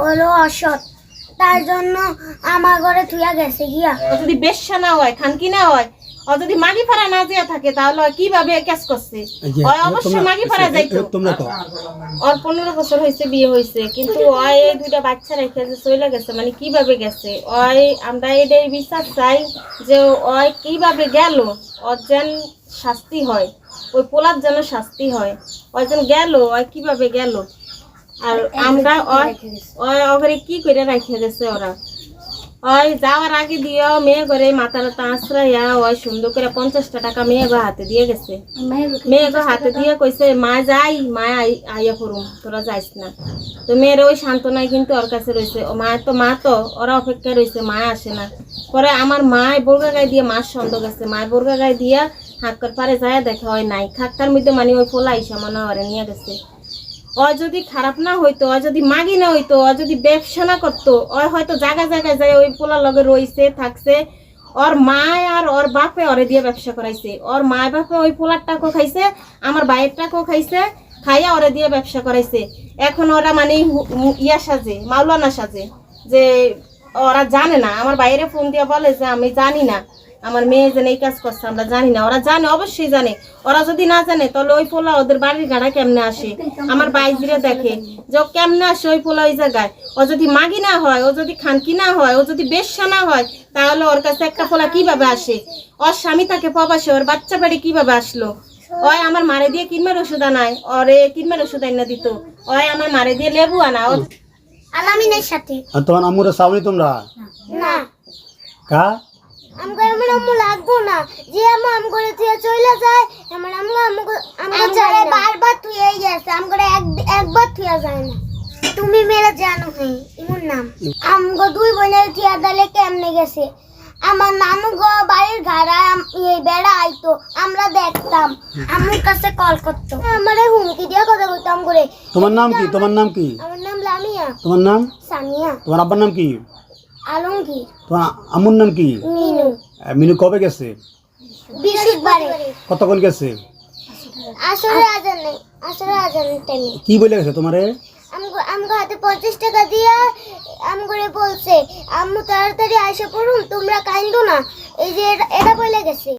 হলো অসৎ, তার জন্য আমার ঘরে থুয়া গেছে গিয়া। যদি বেশ্যা না হয়, খানকি না হয়, ও যদি মাগি ফাড়া না দিয়া থাকে তাহলে ও কিভাবে কাজ করছে? ওই অবশ্যই মাগি ফাড়া যাইতো। ওর 15 বছর হয়েছে, বিয়ে হয়েছে, কিন্তু ওই এই দুইটা বাচ্চা রেখে যে চলে গেছে, মানে কিভাবে গেছে? ওই আমরা এটাই বিশ্বাস চাই যে ওই কিভাবে গেল, ওর যেন শাস্তি হয়, ওই পোলার যেন শাস্তি হয়। ওই যেন গেল, ওই কিভাবে গেল? আর আমরা ওই ওখানে কি করে রেখে গেছে ওরা? ওই যাওয়ার আগে দিয়ে মেয়ে ঘরে মাথার আশ্রয়া ওই সুন্দর করে 50টা টাকা মেয়ে গো হাতে দিয়ে গেছে। মেয়ে গো হাতে দিয়ে কইছে মা যাই, মা আইয়া পড়ুম, তোরা যাইস না। তো মেয়ের ওই সান্ত্বনায় কিন্তু ওর কাছে রয়েছে। ও মা তো ওরা অপেক্ষায় রয়েছে, মা আসে না। পরে আমার মায় বোরগা গায়ে দিয়ে মার সন্দেহ গেছে, মায় বোরগা গায়ে দিয়া হাক্কার পারে যায় দেখে হয় নাই, খাক্কার মধ্যে মানে ওই পোলা ইসা মনে হয় নিয়ে গেছে। ও যদি খারাপ না হইতো, ও যদি মাগি না হইতো, ও যদি ব্যবসা না করতো, ও হয়তো জায়গায় জায়গায় যায় ওই পোলার লগে রইছে থাকছে। ওর মা আর ওর বাপে ওরে দিয়ে ব্যবসা করাইছে। ওর মা বাপে ওই পোলার টাকাও খাইছে, আমার ভাইয়ের টাকাও খাইছে, খাইয়া ওরে দিয়ে ব্যবসা করাইছে। এখন ওরা মানে ইয়া সাজে, মাওলানা সাজে, যে ওরা জানে না। আমার বাইরে ফোন দিয়ে বলে যে আমি জানি না আমার মেয়ে যেন এই কাজ করছে, আমরা জানি না। ওরা জানে, অবশ্যই জানে। ওরা যদি না জানে তাহলে ওই পোলা ওদের বাড়ির গাড়া কেমনে আসে? আমার বাইজিরে দেখে যে কেমনে আসে ওই পোলা ওই জায়গায়। ও যদি মাগি না হয়, ও যদি খানকি না হয়, ও যদি বেশ্যা না হয়, তাহলে ওর কাছে একটা পোলা কিভাবে আসে? ওর স্বামী তাকে প্রবাসে, ওর বাচ্চা বাড়ি কিভাবে আসলো? ওই আমার মারে দিয়ে কিনমের ওষুধ আনায়, ওরে কিনমের ওষুধ আনা দিত। ওই আমার মারে দিয়ে লেবু আনা। আলামিনের সাথে। আর তোমার আম্মুরা সাবনি তোমরা না, কা আমার আম্মু লাগবো না। যে আম করে তুই চলে যায়, আমার আম্মু আমার চারে বারবার তুই এই গেছে, আম করে একবার তুই যায় না। তুমি মেরে জানো হে ইমন নাম আমগো দুই বোনের থিয়া দালে কেমনে গেছে? আমার নানু গো বাড়ির ঘাড়া এই বেড়া আইতো, আমরা দেখতাম, আম্মুর কাছে কল করতো, আমারে হুমকি দিয়ে কথা কইতাম করে। তোমার নাম কি? তোমার নাম কি? আমার নাম লামিয়া। তোমার নাম? সানিয়া। তোমার আব্বার নাম কি? আলমগীর। তোমার আম্মুর নাম কি? মিনু। মিনু কবে গেছে? বৃহস্পতিবারে। কতক্ষণ গেছে? আসরে আজান টাইমে। কি বলে গেছে তোমারে? আমগো হাতে 50 টাকা দিয়া আমগরে বলছে আম্মু তাড়াতাড়ি আইসা পড়ুন, তোমরা কাইন্দো না, এই যে এটা বলে গেছে।